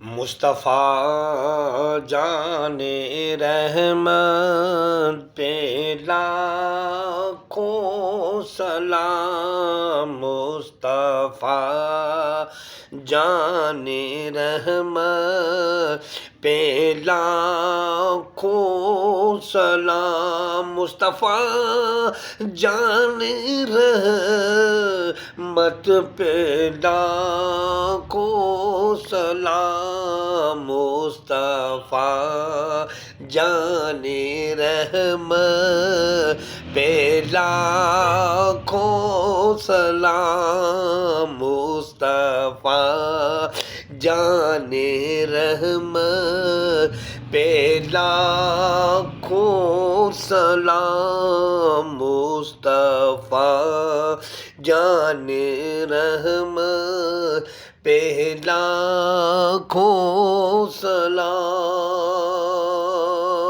मुस्तफ़ा जाने रहमत पे लाखों सलाम। मुस्तफ़ा जाने रहमत पे लाखों सलाम। मुस्तफ़ा जाने रहमत पे लाखों सलाम। मुस्तफ़ा जाने रहमत पे लाखों सलाम। मुस्तफ़ा जाने रहमत पे लाखों सलाम। मुस्तफ़ा जाने रहमत पे लाखों सलाम।